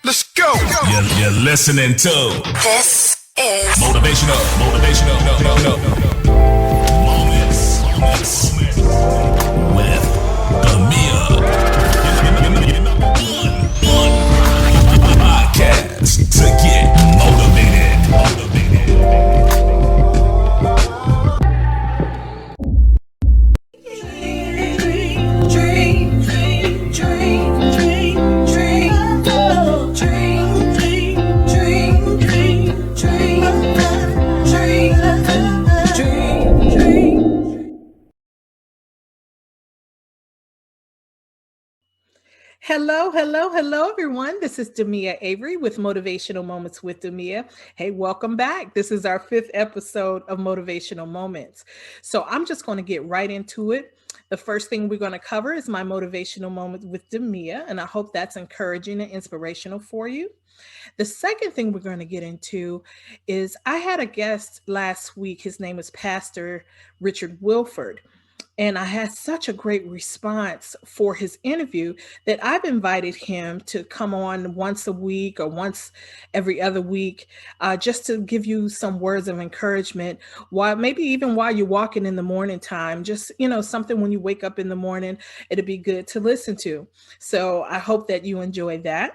Let's go. You're listening to This is Motivational Moments with Amia. One podcast to get motivated. Hello, everyone. This is Demia Avery with Motivational Moments with Demia. Hey, welcome back. This is our 5th episode of Motivational Moments. So I'm just going to get right into it. The first thing we're going to cover is my motivational moment with Demia, and I hope that's encouraging and inspirational for you. The second thing we're going to get into is I had a guest last week. His name is Pastor Richard Wilford. And I had such a great response for his interview that I've invited him to come on once a week or once every other week, just to give you some words of encouragement, maybe even while you're walking in the morning time, just, something when you wake up in the morning, it'd be good to listen to. So I hope that you enjoy that.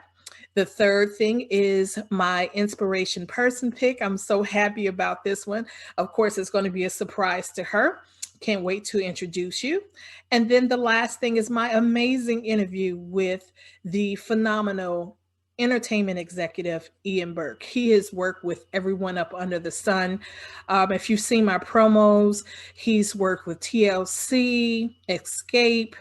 The third thing is my inspiration person pick. I'm so happy about this one. Of course, it's going to be a surprise to her. Can't wait to introduce you. And then the last thing is my amazing interview with the phenomenal entertainment executive, Burke. He has worked with everyone up under the sun. If you've seen my promos, he's worked with TLC, Xscape,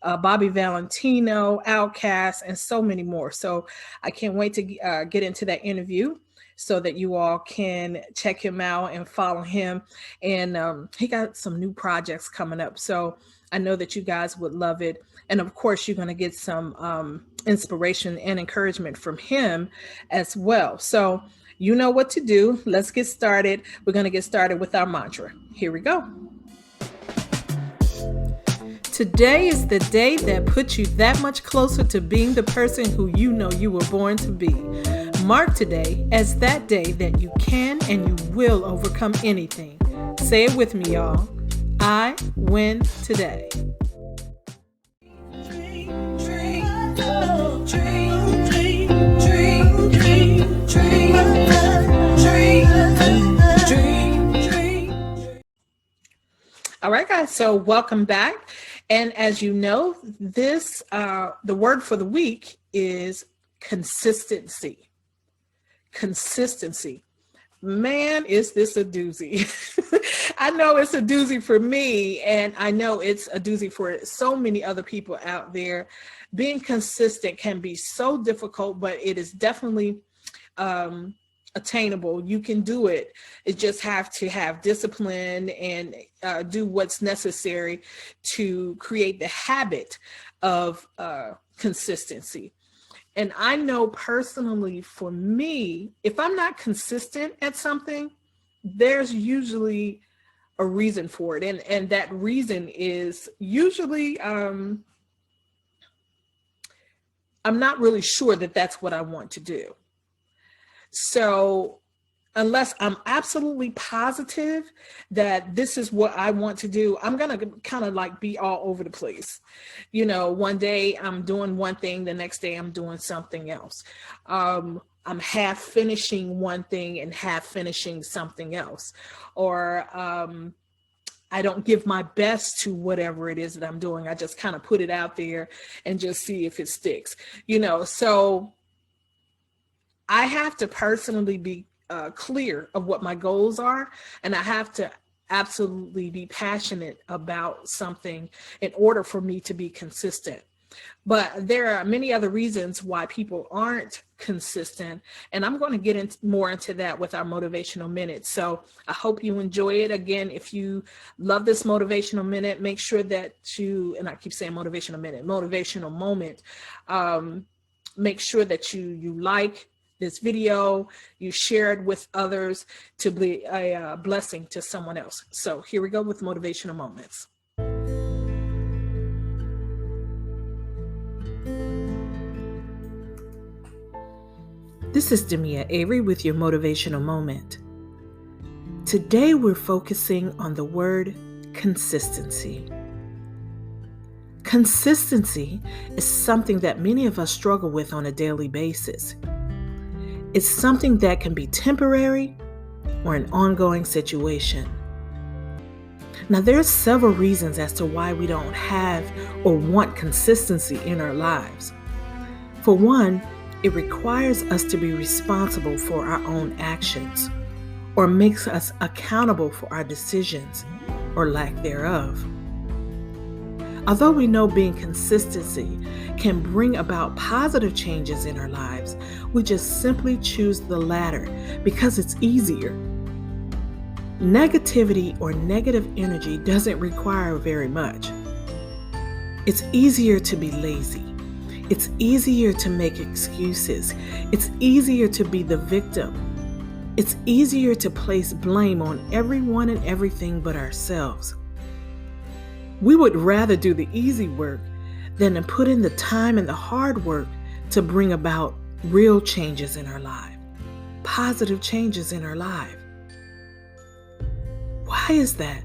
Bobby Valentino, Outkast, and so many more. So I can't wait to get into that interview so that you all can check him out and follow him. And he got some new projects coming up. So I know that you guys would love it. And of course, you're going to get some inspiration and encouragement from him as well. So you know what to do. Let's get started. We're going to get started with our mantra. Here we go. Today is the day that puts you that much closer to being the person who you know you were born to be. Mark today as that day that you can and you will overcome anything. Say it with me, y'all. I win today. All right, guys. So welcome back. And as you know, this the word for the week is consistency. Consistency. Man, is this a doozy. I know it's a doozy for me, and I know it's a doozy for so many other people out there. Being consistent can be so difficult, but it is definitely attainable. You can do it. You just have to have discipline and do what's necessary to create the habit of consistency. And I know personally for me, if I'm not consistent at something, there's usually a reason for it. And that reason is usually I'm not really sure that that's what I want to do. So unless I'm absolutely positive that this is what I want to do, I'm going to kind of like be all over the place. One day I'm doing one thing, the next day I'm doing something else. I'm half finishing one thing and half finishing something else. Or I don't give my best to whatever it is that I'm doing. I just kind of put it out there and just see if it sticks. So I have to personally be clear of what my goals are, and I have to absolutely be passionate about something in order for me to be consistent. But there are many other reasons why people aren't consistent, and I'm going to get more into that with our motivational minute. So I hope you enjoy it. Again, if you love this motivational minute, make sure that and I keep saying motivational minute, motivational moment, make sure that you like this video, you share it with others to be a blessing to someone else. So here we go with motivational moments. This is Demia Avery with your motivational moment. Today we're focusing on the word consistency. Consistency is something that many of us struggle with on a daily basis. It's something that can be temporary or an ongoing situation. Now, there are several reasons as to why we don't have or want consistency in our lives. For one, it requires us to be responsible for our own actions, or makes us accountable for our decisions or lack thereof. Although we know being consistency can bring about positive changes in our lives, we just simply choose the latter because it's easier. Negativity or negative energy doesn't require very much. It's easier to be lazy. It's easier to make excuses. It's easier to be the victim. It's easier to place blame on everyone and everything but ourselves. We would rather do the easy work than to put in the time and the hard work to bring about real changes in our life, positive changes in our life. Why is that?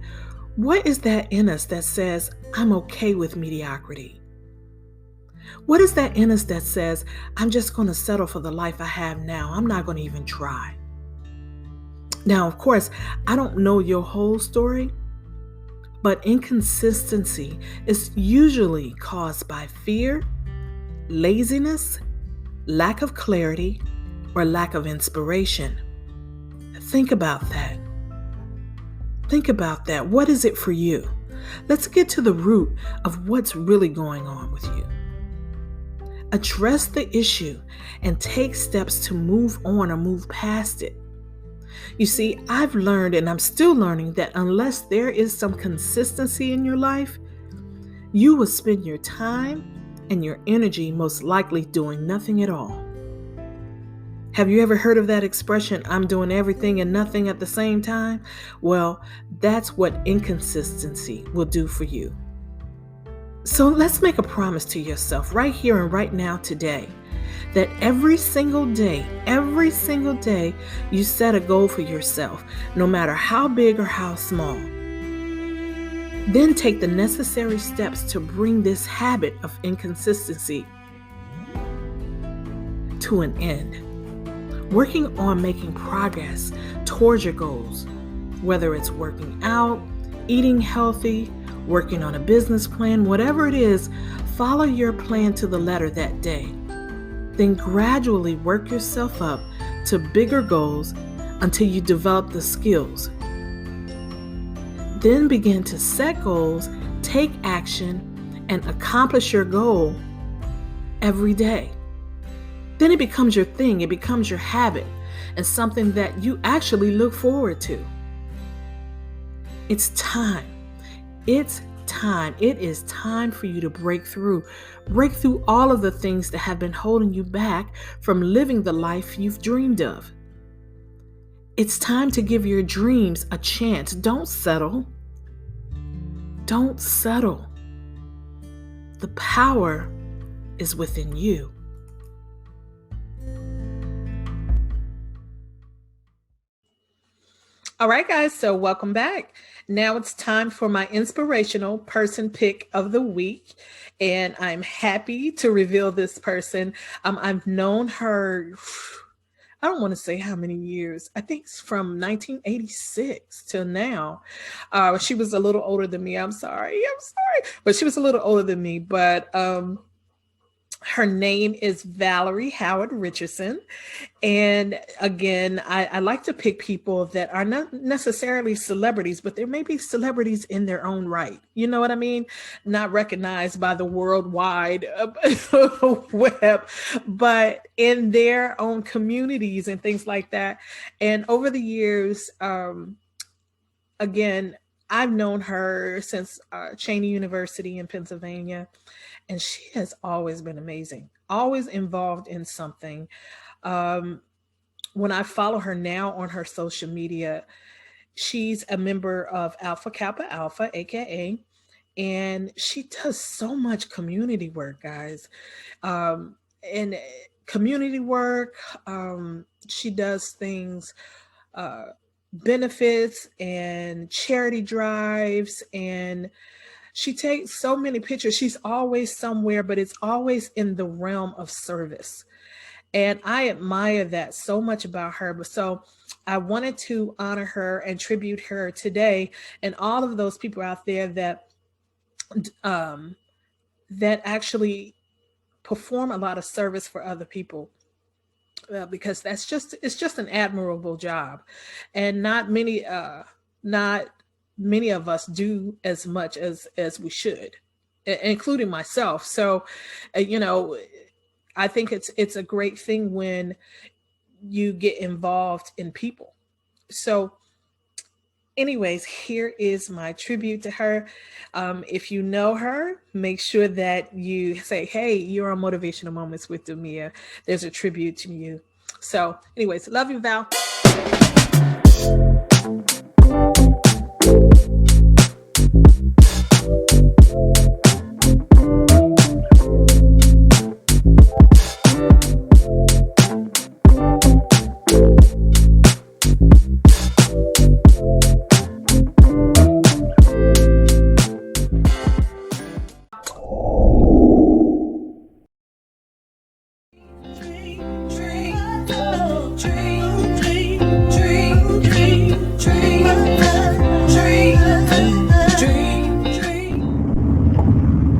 What is that in us that says, I'm okay with mediocrity? What is that in us that says, I'm just going to settle for the life I have now? I'm not going to even try. Now, of course, I don't know your whole story, but inconsistency is usually caused by fear, laziness, lack of clarity, or lack of inspiration. Think about that. Think about that. What is it for you? Let's get to the root of what's really going on with you. Address the issue and take steps to move on or move past it. You see, I've learned and I'm still learning that unless there is some consistency in your life, you will spend your time and your energy most likely doing nothing at all. Have you ever heard of that expression, I'm doing everything and nothing at the same time? Well, that's what inconsistency will do for you. So let's make a promise to yourself right here and right now today that every single day, you set a goal for yourself, no matter how big or how small. Then take the necessary steps to bring this habit of inconsistency to an end. Working on making progress towards your goals, whether it's working out, eating healthy, working on a business plan, whatever it is, follow your plan to the letter that day. Then gradually work yourself up to bigger goals until you develop the skills. Then begin to set goals, take action, and accomplish your goal every day. Then it becomes your thing, it becomes your habit, and something that you actually look forward to. It's time. It's time. It is time for you to break through all of the things that have been holding you back from living the life you've dreamed of. It's time to give your dreams a chance. Don't settle. Don't settle. The power is within you. All right, guys, so welcome back. Now it's time for my inspirational person pick of the week, and I'm happy to reveal this person. I've known her, I don't want to say how many years. I think it's from 1986 till now. She was a little older than me. I'm sorry, but she was a little older than me, but her name is Valerie Howard Richardson. And again, I like to pick people that are not necessarily celebrities, but there may be celebrities in their own right. You know what I mean? Not recognized by the worldwide web, but in their own communities and things like that. And over the years, again, I've known her since Cheney University in Pennsylvania. And she has always been amazing, always involved in something. When I follow her now on her social media, she's a member of Alpha Kappa Alpha, AKA, and she does so much community work, guys. And community work. She does things, uh, benefits and charity drives, and she takes so many pictures. She's always somewhere, but it's always in the realm of service. And I admire that so much about her. But so I wanted to honor her and tribute her today, and all of those people out there um, that actually perform a lot of service for other people. Because it's just an admirable job, and not many of us do as much as we should, including myself. So, you know, I think it's a great thing when you get involved in people. So, anyways, here is my tribute to her. If you know her, make sure that you say, hey, you're on Motivational Moments with Dumia. There's a tribute to you. So, anyways, love you, Val.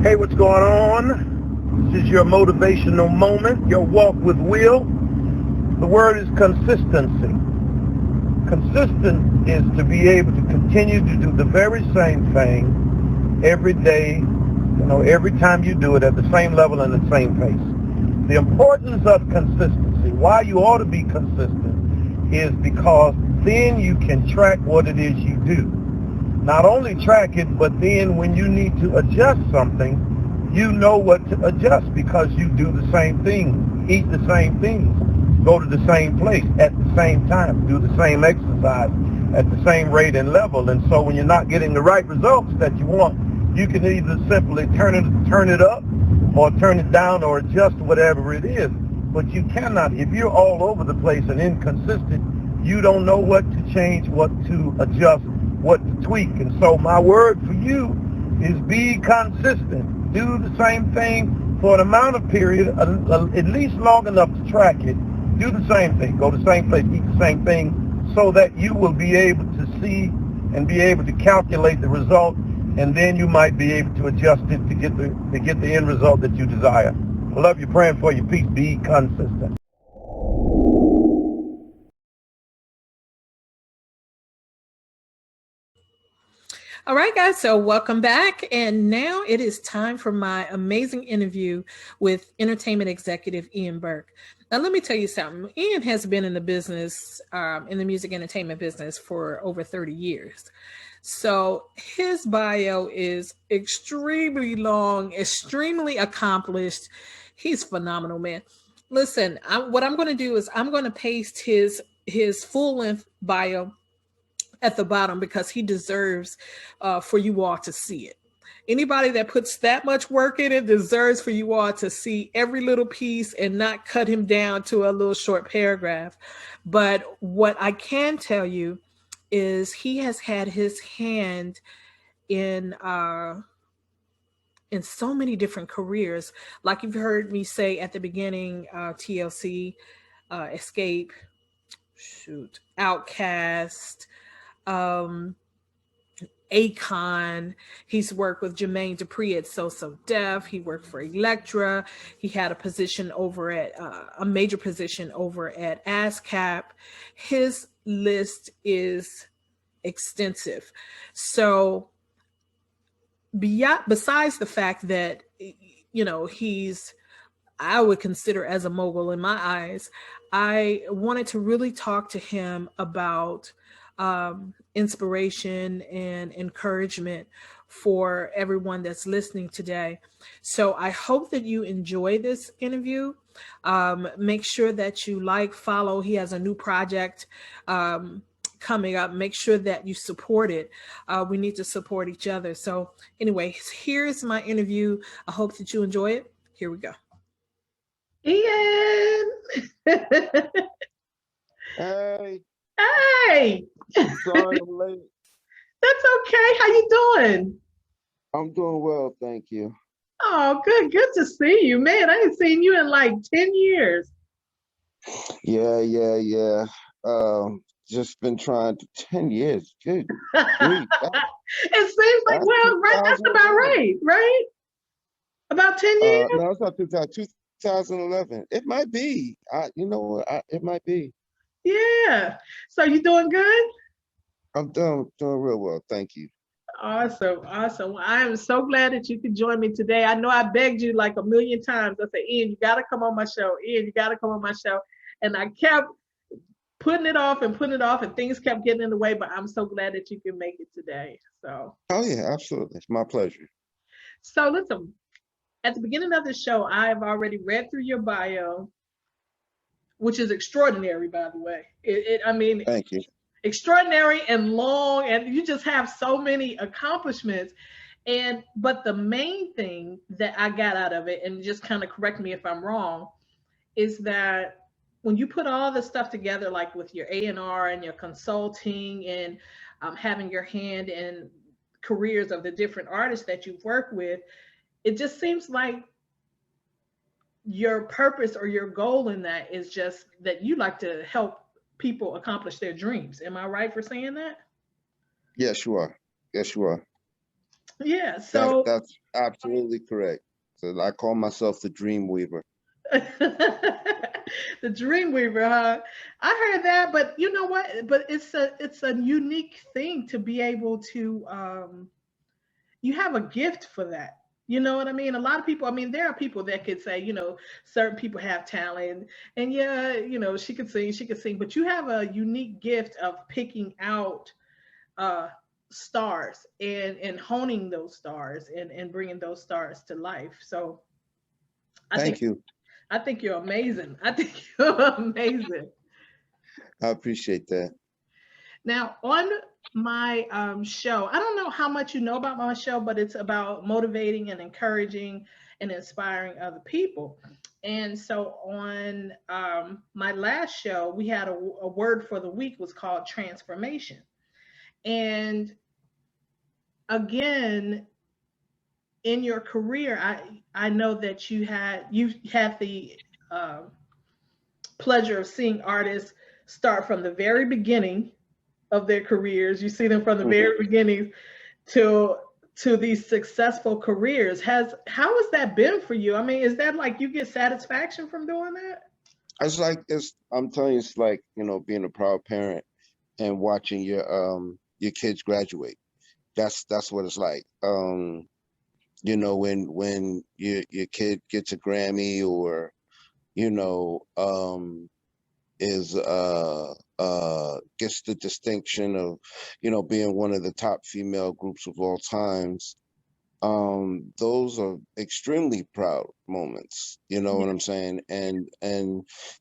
Hey, what's going on? This is your motivational moment, your walk with Will. The word is consistency. Consistent is to be able to continue to do the very same thing every day, every time you do it at the same level and the same pace. The importance of consistency, why you ought to be consistent, is because then you can track what it is you do. Not only track it, but then when you need to adjust something, you know what to adjust because you do the same thing, eat the same things, go to the same place at the same time, do the same exercise at the same rate and level. And so when you're not getting the right results that you want, you can either simply turn it up or turn it down or adjust whatever it is. But you cannot, if you're all over the place and inconsistent, you don't know what to change, what to adjust, what to tweak. And so my word for you is be consistent. Do the same thing for an amount of period, at least long enough to track it. Do the same thing. Go to the same place, eat the same thing, so that you will be able to see and be able to calculate the result, and then you might be able to adjust it to get the end result that you desire. I love you, praying for you. Peace. Be consistent. All right, guys, so welcome back. And now it is time for my amazing interview with entertainment executive Ian Burke. Now, let me tell you something. Ian has been in the business, in the music entertainment business for over 30 years. So his bio is extremely long, extremely accomplished. He's phenomenal, man. Listen, what I'm going to do is I'm going to paste his full-length bio at the bottom because he deserves for you all to see it. Anybody that puts that much work in it deserves for you all to see every little piece and not cut him down to a little short paragraph. But what I can tell you is he has had his hand in so many different careers. Like you've heard me say at the beginning, TLC, Xscape, Outkast, Akon. He's worked with Jermaine Dupri at So Def. He worked for Electra. He had a position over at a major position over at ASCAP. His list is extensive. So besides the fact that he's, I would consider as a mogul in my eyes, I wanted to really talk to him about inspiration and encouragement for everyone that's listening today. So I hope that you enjoy this interview. Make sure that you follow. He has a new project coming up. Make sure that you support it. We need to support each other. So anyway, here's my interview. I hope that you enjoy it. Here we go. Ian. Hey, Hey, sorry I'm late. that's okay. How you doing? I'm doing well, thank you. Oh, good. Good to see you, man. I ain't seen you in like 10 years. Yeah. Just been trying to 10 years. Good grief. It seems like, That's well, right, that's about 2011. right, right? About 10 years? No, it's not 2011. It might be. You know what? It might be. Yeah. So you doing good? I'm doing real well, thank you. Awesome, awesome. Well, I am so glad that you could join me today. I know I begged you like a million times. I said, Ian, you got to come on my show. Ian, you got to come on my show. And I kept putting it off, and things kept getting in the way. But I'm so glad that you can make it today. Oh yeah, absolutely. It's my pleasure. So listen, at the beginning of the show, I've already read through your bio, which is extraordinary, by the way. I mean, Thank you. extraordinary and long, and you just have so many accomplishments. But the main thing that I got out of it, and just kind of correct me if I'm wrong, is that when you put all the stuff together, like with your A&R and your consulting and having your hand in careers of the different artists that you've worked with, it just seems like your purpose or your goal in that is just that you like to help people accomplish their dreams. Am I right for saying that? Yes, you are. Yes, you are. Yeah. That So that's absolutely correct. So I call myself the Dream Weaver. the dream weaver, huh? I heard that, but you know what? But it's a unique thing to be able to you have a gift for that. You know what I mean? A lot of people, I mean, there are people that could say, certain people have talent and yeah, she could sing, but you have a unique gift of picking out uh stars and honing those stars and bringing those stars to life. So I think Thank you. I think you're amazing. I think you're amazing. I appreciate that. Now, on my show, I don't know how much you know about my show, but it's about motivating and encouraging and inspiring other people. And so on my last show, we had a word for the week was called transformation. And again, in your career, I know that you had the uh, pleasure of seeing artists start from the very beginning of their careers. You see them from the Mhm. very beginning to these successful careers. How has that been for you? I mean, is that like you get satisfaction from doing that? I'm telling you, it's like, being a proud parent and watching your kids graduate. That's what it's like. When your kid gets a Grammy or, you know, is gets the distinction of, being one of the top female groups of all times. Those are extremely proud moments, you know Yeah. what I'm saying? And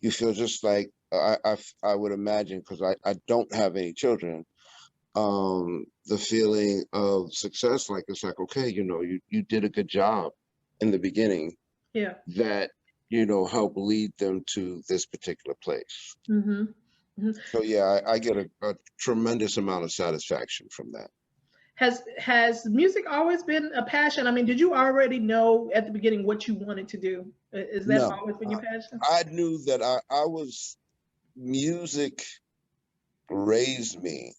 you feel just like I would imagine, because I don't have any children, the feeling of success, like it's like, okay, you did a good job in the beginning Yeah. that, help lead them to this particular place. Hmm. Hmm. So yeah, I get a tremendous amount of satisfaction from that. Has music always been a passion? I mean, did you already know at the beginning what you wanted to do? Is that No, always been your passion? I knew that I was music raised me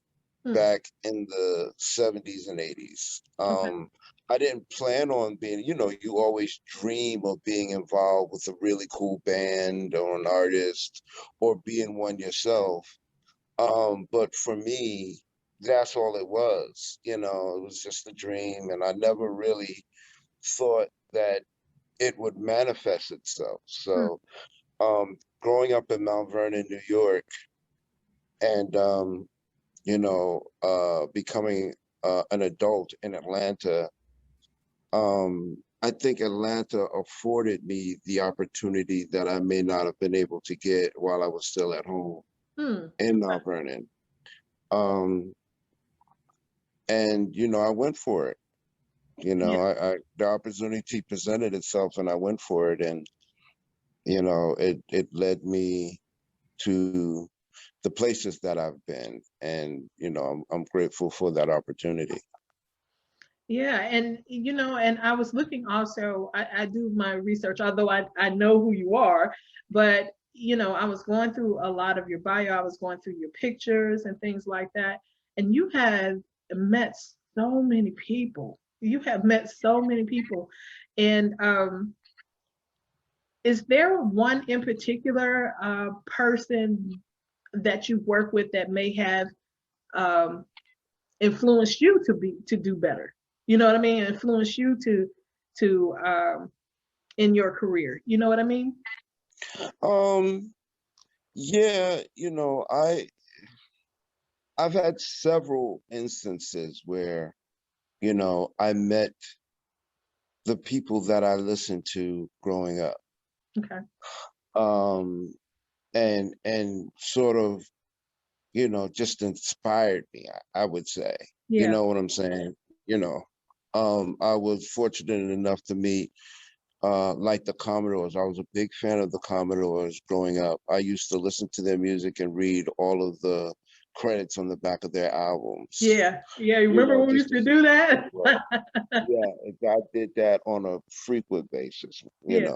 Hmm. back in the 70s and 80s. Okay. I didn't plan on being, you always dream of being involved with a really cool band or an artist or being one yourself. But for me, that's all it was. It was just a dream, and I never really thought that it would manifest itself. Hmm. So, growing up in Mount Vernon, New York, and becoming an adult in Atlanta, I think Atlanta afforded me the opportunity that I may not have been able to get while I was still at home Hmm. in Mount Vernon. Um, and I went for it. Yeah. The opportunity presented itself, and I went for it. And it led me to the places that I've been, and I'm grateful for that opportunity. Yeah, and I was looking also, I do my research, although I know who you are, but I was going through a lot of your bio, I was going through your pictures and things like that, and you have met so many people. You have met so many people. And is there one in particular person that you work with that may have um, influenced you to do better? You know what I mean? Influence you to in your career. You know what I mean? Um, yeah, I've had several instances where, I met the people that I listened to growing up. Okay. Um, and sort of, just inspired me, I would say. You Yeah. know what I'm saying? I was fortunate enough to meet like the Commodores. I was a big fan of the Commodores growing up. I used to listen to their music and read all of the credits on the back of their albums. Yeah. Yeah. You remember when we used to do that? Yeah, I did that on a frequent basis, Yeah.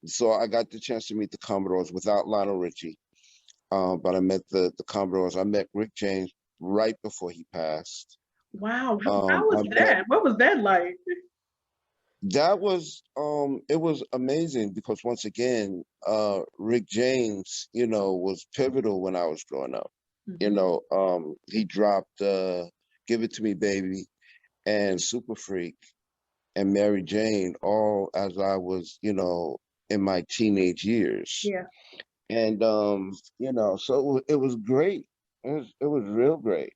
So I got the chance to meet the Commodores without Lionel Richie. But I met the Commodores. I met Rick James right before he passed. Wow. How was I met that? What was that like? That was it was amazing because once again, Rick James, was pivotal when I was growing up. Mhm. He dropped Give It To Me Baby and Super Freak and Mary Jane all as I was, in my teenage years. Yeah. And so it was great. It was real great.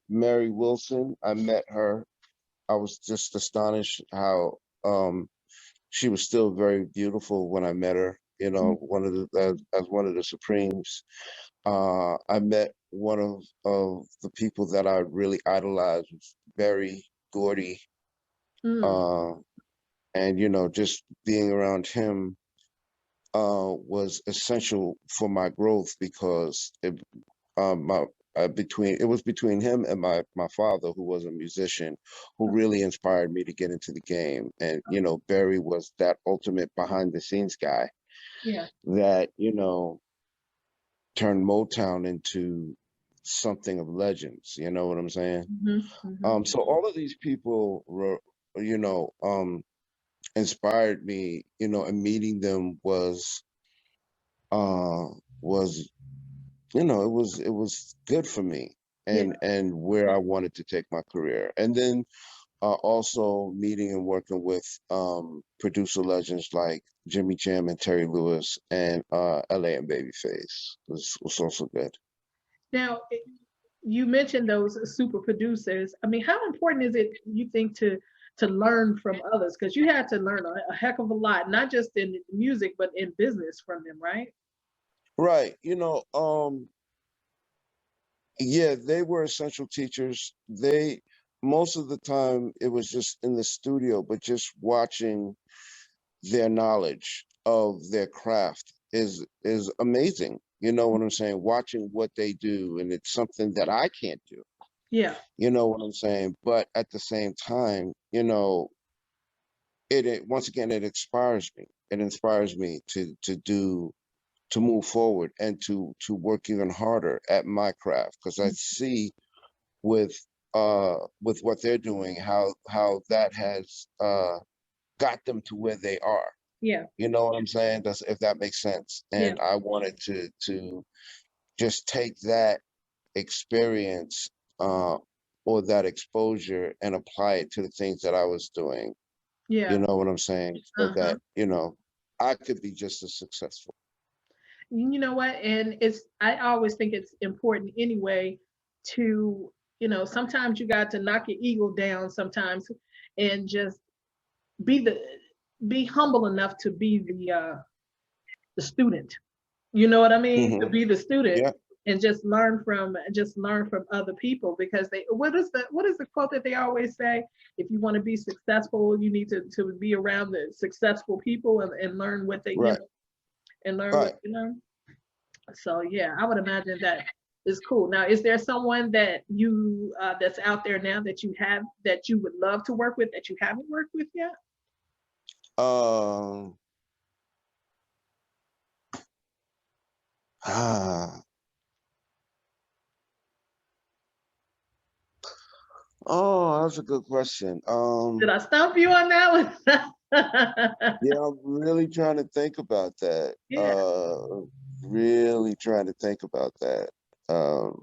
Mary Wilson, I met her. I was just astonished how she was still very beautiful when I met her. Mhm. One of the as one of the Supremes. I met one of the people that I really idolized, was Berry Gordy, Mm. uh, and just being around him was essential for my growth because my it was between him and my father, who was a musician, who really inspired me to get into the game. And Barry was that ultimate behind the scenes guy Yeah. that turned Motown into something of legends. You know what I'm saying? Hmm. Hmm. So all of these people were, inspired me. And meeting them uh was it was good for me Yeah. and where I wanted to take my career. And then also meeting and working with producer legends like Jimmy Jam and Terry Lewis and LA and Babyface was also good. Now, you mentioned those super producers. I mean, how important is it, you think, to learn from others? Because you had to learn a heck of a lot, not just in music, but in business from them, right? Right. Yeah, they were essential teachers. They Most of the time it was just in the studio, but just watching their knowledge of their craft is amazing. You know what I'm saying? Watching what they do, and it's something that I can't do. Yeah. You know what I'm saying? But at the same time, it once again it inspires me. It inspires me to move forward and to work even harder at my craft because I see with with what they're doing how that has got them to where they are. Yeah. You know what I'm saying? That's if that makes sense. Yeah. And I wanted to just take that experience or that exposure and apply it to the things that I was doing. You Yeah. know what I'm saying? So Uh-huh. that, I could be just as successful. You know what? And I always think it's important anyway to, sometimes you got to knock your ego down sometimes and just be the be humble enough to be the student. You know what I mean? To Hmm. be the student Yeah. and just learn from other people, because what is the quote that they always say? If you want to be successful, you need to be around the successful people and learn what they Right. and learn Right. what you know. So yeah, I would imagine that is cool. Now, is there someone that you that's out there now that you would love to work with that you haven't worked with yet? Ah, oh, that's a good question. Did I stump you on that one? Yeah, I'm really trying to think about that. Yeah. Really trying to think about that. Um,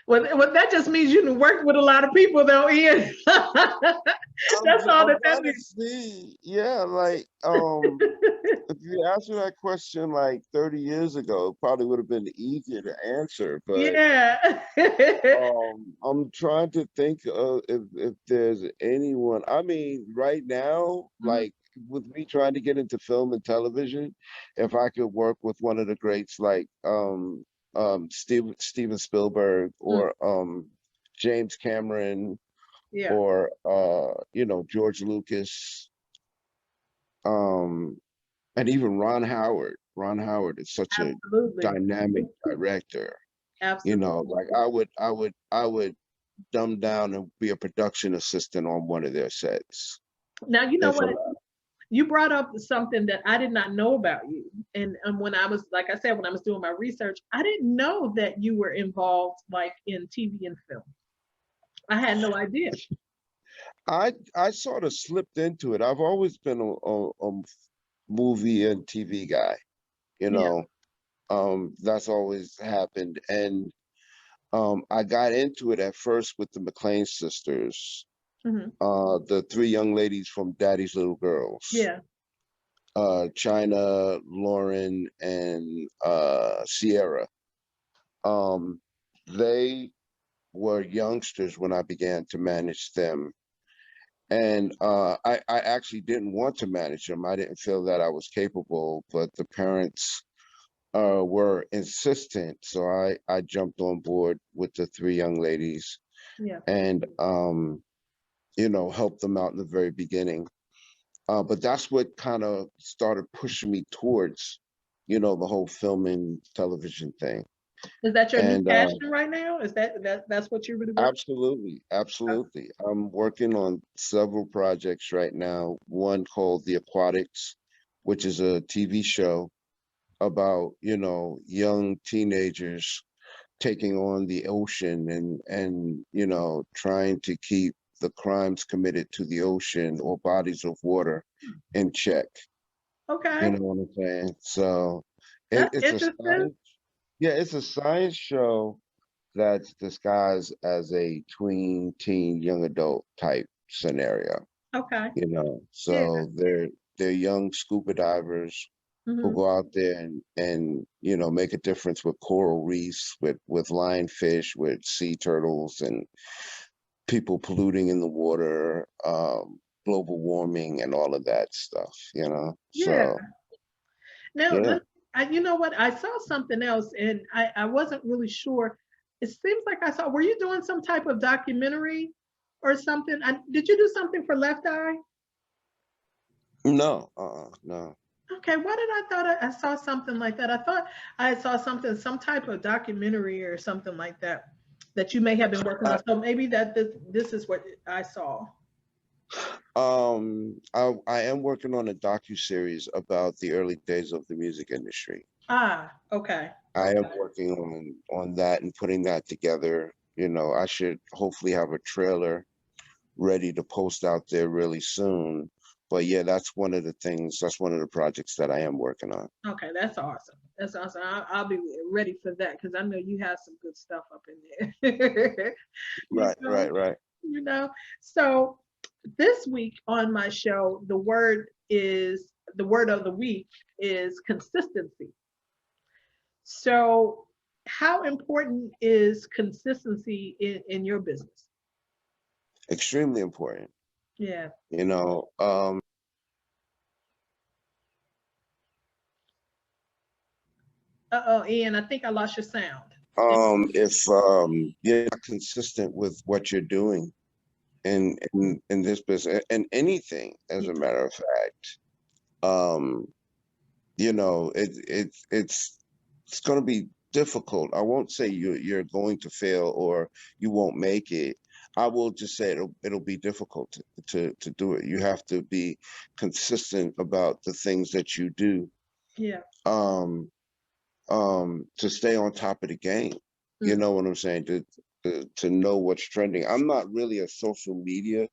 Well, that just means you done worked with a lot of people, though, Ian. That's all that I'm means. honestly, yeah, like, if you asked me that question like 30 years ago, it probably would have been easier to answer. But Yeah. I'm trying to think of if there's anyone. I mean, right now, Mhm. like with me trying to get into film and television, if I could work with one of the greats like Steven Spielberg Mm. or James Cameron Yeah, or George Lucas, um and even Ron Howard. Ron Howard is such a absolutely. dynamic director. Absolutely. Like I would dumb down and be a production assistant on one of their sets. Now, you know If what? a, You brought up something that I did not know about you. And when I was, like I said, when I was doing my research, I didn't know that you were involved like in TV and film. I had no idea. I sort of slipped into it. I've always been a movie and TV guy, you Yeah. know. That's always happened. And I got into it at first with the McLean sisters, Hmm. the three young ladies from Daddy's Little Girls, Yeah. China, Lauren, and Sierra. Um, they were youngsters when I began to manage them. And I actually didn't want to manage them. I didn't feel that I was capable, but the parents were insistent. So I jumped on board with the three young ladies Yeah. and, helped them out in the very beginning. But that's what kind of started pushing me towards, the whole film and television thing. Is that your new And passion right now? Is that's what you're really working absolutely, on? absolutely. I'm working on several projects right now. One called The Aquatics, which is a TV show about, young teenagers taking on the ocean and trying to keep the crimes committed to the ocean or bodies of water in check. You Okay. know what I'm saying? So That's it's a interesting. science, yeah, it's a science show that's disguised as a tween, teen, young adult type scenario, Okay. Yeah. So they're young scuba divers who Hmm. go out there and make a difference with coral reefs, with lionfish, with sea turtles, and people polluting in the water, global warming, and all of that stuff. Yeah. So Now, yeah. you know what? I saw something else, and I wasn't really sure. It seems like I saw. Were you doing some type of documentary or something? Did you do something for Left Eye? No, no. Okay, why did I thought I saw something like that? I thought I saw something, some type of documentary or something like that, that you may have been working on. I, So maybe that this is what I saw. I am working on a docu-series about the early days of the music industry. Ah, okay, I am okay. working on that and putting that together. I should hopefully have a trailer ready to post out there really soon. But yeah, that's one of the things, that's one of the projects that I am working on. Okay, that's awesome. That's awesome. I'll be ready for that because I know you have some good stuff up in there. you Right, know, right, right. you know. So this week on my show, the word of the week is consistency. So how important is consistency in your business? Extremely important. Yeah. You know, Uh-oh, Ian, I think I lost your sound. if you're not consistent with what you're doing in this business and anything, as Yeah. a matter of fact, um, you know, it's going to be difficult. I won't say you're going to fail or you won't make it. I will just say it'll be difficult to do it. You have to be consistent about the things that you do, Yeah. um, to stay on top of the game. You Mm. know what I'm saying? To know what's trending. I'm not really a social media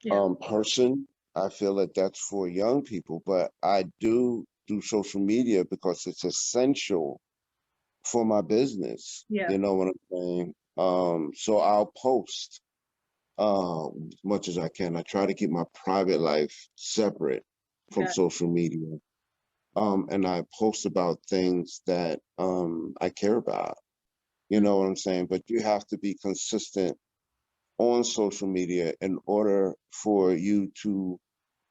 Yeah. person. I feel that that's for young people, but I do social media because it's essential for my business. Yeah. You know what I'm saying? So I'll post as much as I can. I try to keep my private life separate from Got social media. And I post about things that I care about. You know what I'm saying? But you have to be consistent on social media in order for you to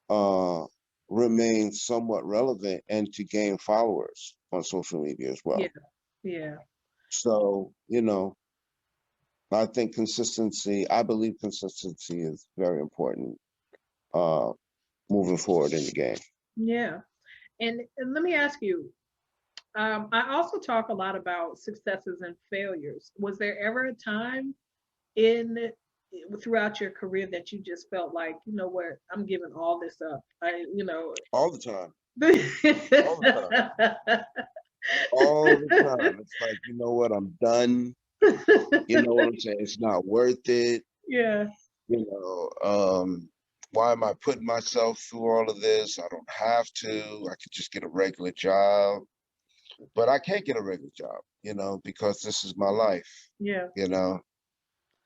uh, remain somewhat relevant and to gain followers on social media as yeah. well. Yeah. So, you know, I believe consistency is very important uh, moving forward in the game. Yeah. And let me ask you, I also talk a lot about successes and failures. Was there ever a time in throughout your career that you just felt like, you know what, I'm giving all this up? All the time, all the time, all the time. It's like, you know what, I'm done. You know what I'm saying? It's not worth it. Yeah. You why am I putting myself through all of this? I don't have to. I could just get a regular job, but I can't get a regular job, because this is my life, Yeah. you know.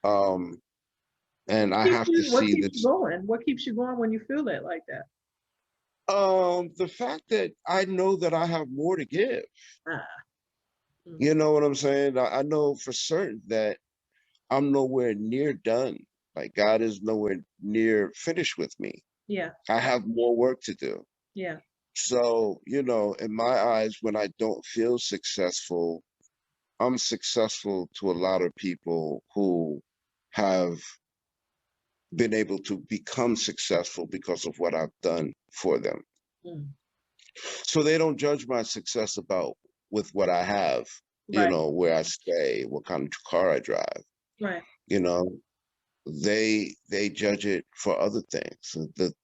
Um, and I have to What see keeps you this. going? What keeps you going when you feel it like that? The fact that I know that I have more to give. Ah. Mm. You know what I'm saying? I know for certain that I'm nowhere near done. Like God is nowhere near finished with me. Yeah. I have more work to do. Yeah. So, in my eyes, when I don't feel successful, I'm successful to a lot of people who have been able to become successful because of what I've done for them. Mm. So they don't judge my success about with what I have, Right. where I stay, what kind of car I drive, Right. you know, they judge it for other things,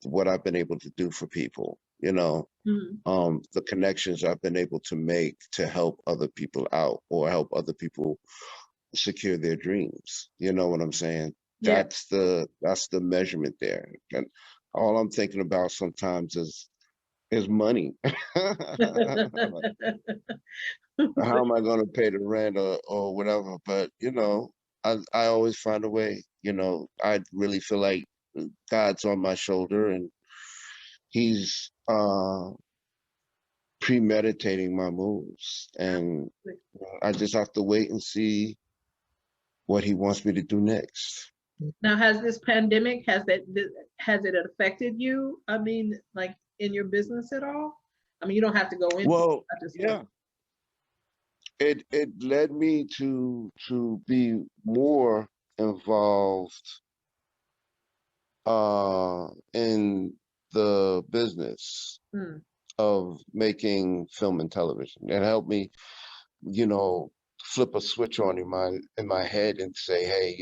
what I've been able to do for people, Mm. the connections I've been able to make to help other people out or help other people secure their dreams. You know what I'm saying? Yeah. That's the measurement there. And all I'm thinking about sometimes is money. How am I going to pay the rent or whatever? But I always find a way. I really feel like God's on my shoulder and He's premeditating my moves, and I just have to wait and see what He wants me to do next. Now, has this pandemic has it affected you? I mean, like in your business at all? I mean, you don't have to go into it. Well, I just yeah, it led me to be more involved in the business mm, of making film and television. It helped me, flip a switch on in my head and say, hey,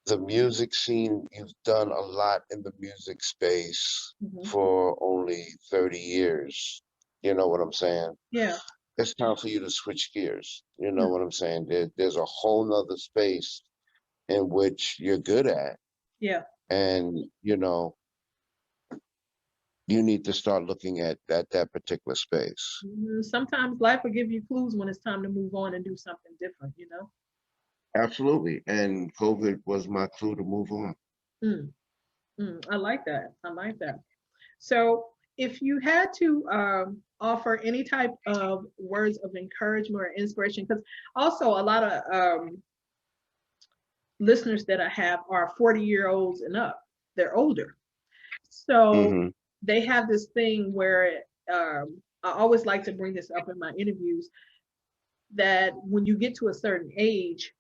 the music scene, you've done a lot in the music space mhm. for only 30 years. You know what I'm saying? Yeah. It's time for you to switch gears. You know Mm, what I'm saying? There's a whole nother space in which you're good at. yeah. And, you need to start looking at that particular space. Sometimes life will give you clues when it's time to move on and do something different, you know? Absolutely. And COVID was my clue to move on. Mm, I like that. I like that. So, if you had to offer any type of words of encouragement or inspiration, because also a lot of listeners that I have are 40-year-olds and up. They're older. So Mm-hmm. they have this thing where I always like to bring this up in my interviews, that when you get to a certain age,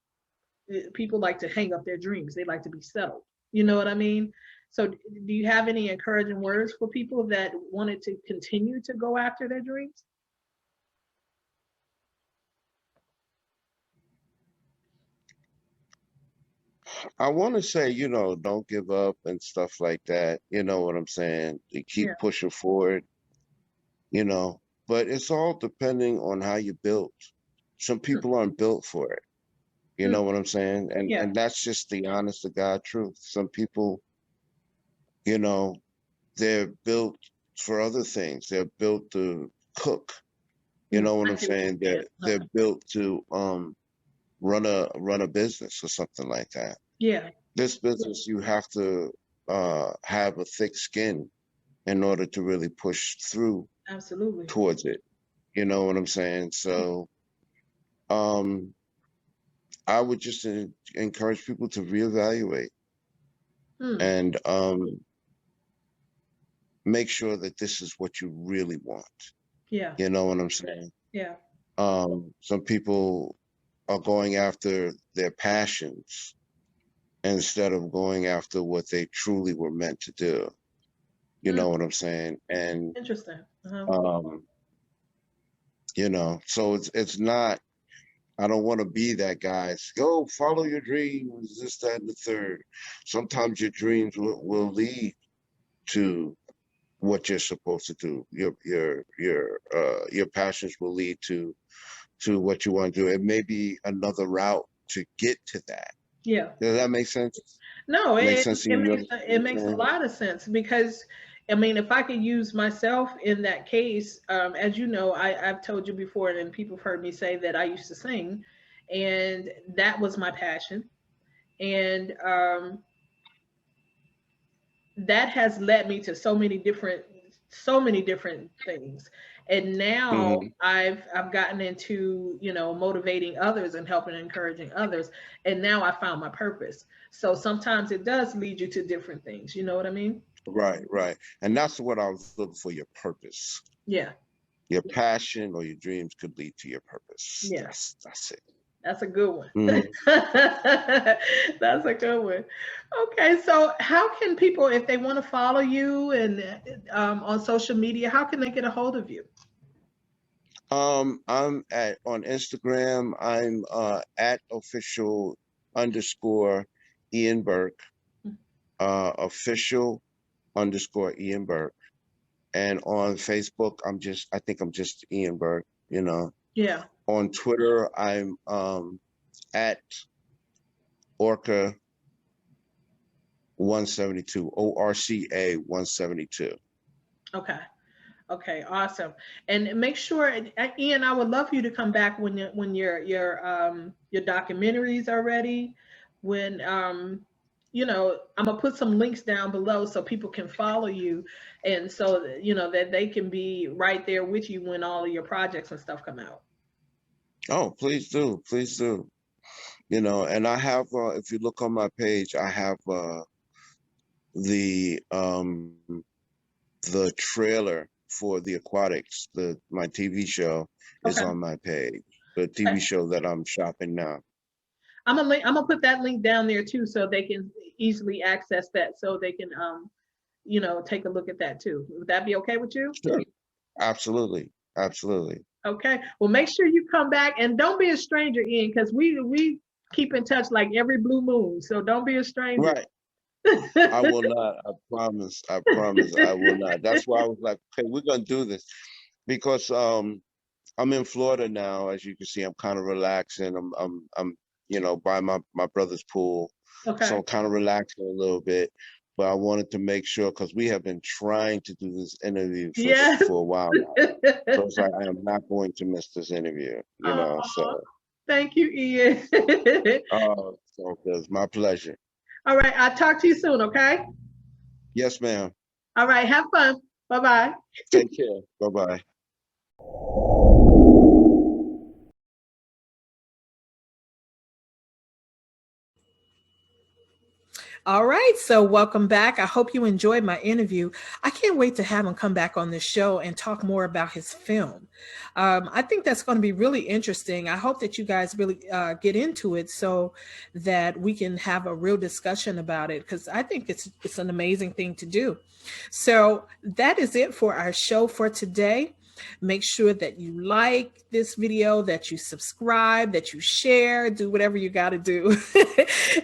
people like to hang up their dreams. They like to be settled. You know what I mean? So do you have any encouraging words for people that wanted to continue to go after their dreams? I want to say, don't give up and stuff like that. You know what I'm saying? You keep Yeah. pushing forward, but it's all depending on how you built. Some people aren't built for it. You know what I'm saying? And Yeah. and that's just the honest to God truth. Some people, you know, they're built for other things. They're built to cook. You know what I I'm see what you're saying? saying. They're built to run a business or something like that. Yeah. This business, you have to have a thick skin in order to really push through Absolutely. towards it. You know what I'm saying? So um I would just encourage people to reevaluate and make sure that this is what you really want. Yeah. You know what I'm saying? Yeah. Some people are going after their passions instead of going after what they truly were meant to do. You know what I'm saying? And Interesting. so it's not, I don't want to be that guy. Go follow your dreams, this, that, and the third. Sometimes your dreams will lead to what you're supposed to do. Your passions will lead to what you want to do. It may be another route to get to that. Yeah. Does that make sense? No, Makes sense to you? it makes a lot of sense, because I mean, if I could use myself in that case, as you know, I've told you before, and people have heard me say that I used to sing, and that was my passion. And that has led me to so many different things. And now Mhm. I've gotten into, motivating others and helping and encouraging others. And now I found my purpose. So sometimes it does lead you to different things. You know what I mean? Right, right. And that's what I was looking for, your purpose. Yeah. Your passion or your dreams could lead to your purpose. Yeah. That's it. That's a good one. Mhm. That's a good one. Okay, so how can people, if they want to follow you and on social media, how can they get a hold of you? I'm on Instagram. I'm at official_Ian Burke. Official_Ian Burke. And on Facebook, I think I'm just Ian Burke, Yeah. On Twitter, I'm at Orca 172, ORCA 172. Okay. Okay, awesome. And make sure, Ian, I would love for you to come back when your documentaries are ready. When I'm gonna put some links down below so people can follow you, and so that they can be right there with you when all of your projects and stuff come out. Oh, please do, please do. And I have, if you look on my page, I have the trailer for the Aquatics, my TV show is Okay. on my page. The TV show that I'm shopping now. I'm gonna put that link down there too, so they can easily access that, so they can take a look at that too. Would that be okay with you? Sure. Absolutely, absolutely. Okay. Well, make sure you come back, and don't be a stranger, Ian, because we keep in touch like every blue moon. So don't be a stranger. Right. I will not. I promise. I promise. I will not. That's why I was like, okay, we're gonna do this, because I'm in Florida now. As you can see, I'm kind of relaxing. I'm by my brother's pool, Okay. so I'm kind of relaxing a little bit. But I wanted to make sure, because we have been trying to do this interview for a while now. So it's like, I am not going to miss this interview. So. Thank you, Ian. So it's my pleasure. All right, I'll talk to you soon, okay? Yes, ma'am. All right, have fun. Bye-bye. Take care. Bye-bye. All right, so welcome back. I hope you enjoyed my interview. I can't wait to have him come back on the show and talk more about his film. I think that's going to be really interesting. I hope that you guys really get into it so that we can have a real discussion about it, because I think it's an amazing thing to do. So that is it for our show for today. Make sure that you like this video, that you subscribe, that you share, do whatever you got to do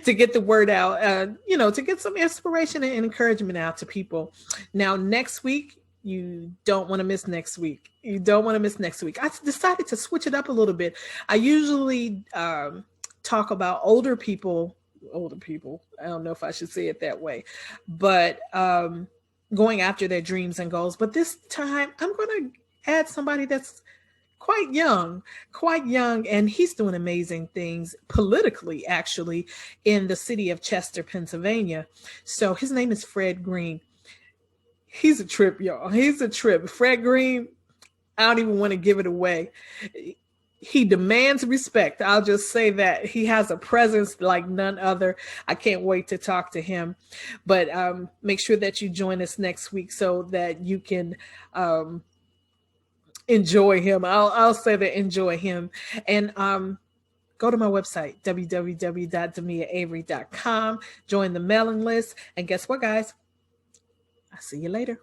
to get the word out, to get some inspiration and encouragement out to people. Now, next week, you don't want to miss next week. You don't want to miss next week. I decided to switch it up a little bit. I usually talk about older people. I don't know if I should say it that way, but going after their dreams and goals. But this time, I'm going to add somebody that's quite young, and he's doing amazing things politically, actually, in the city of Chester, Pennsylvania. So his name is Fred Green. He's a trip, y'all. He's a trip. Fred Green, I don't even want to give it away. He demands respect. I'll just say that. He has a presence like none other. I can't wait to talk to him. But make sure that you join us next week so that you can enjoy him. I'll say that, enjoy him. And go to my website, www.demiaavery.com. Join the mailing list. And guess what, guys? I'll see you later.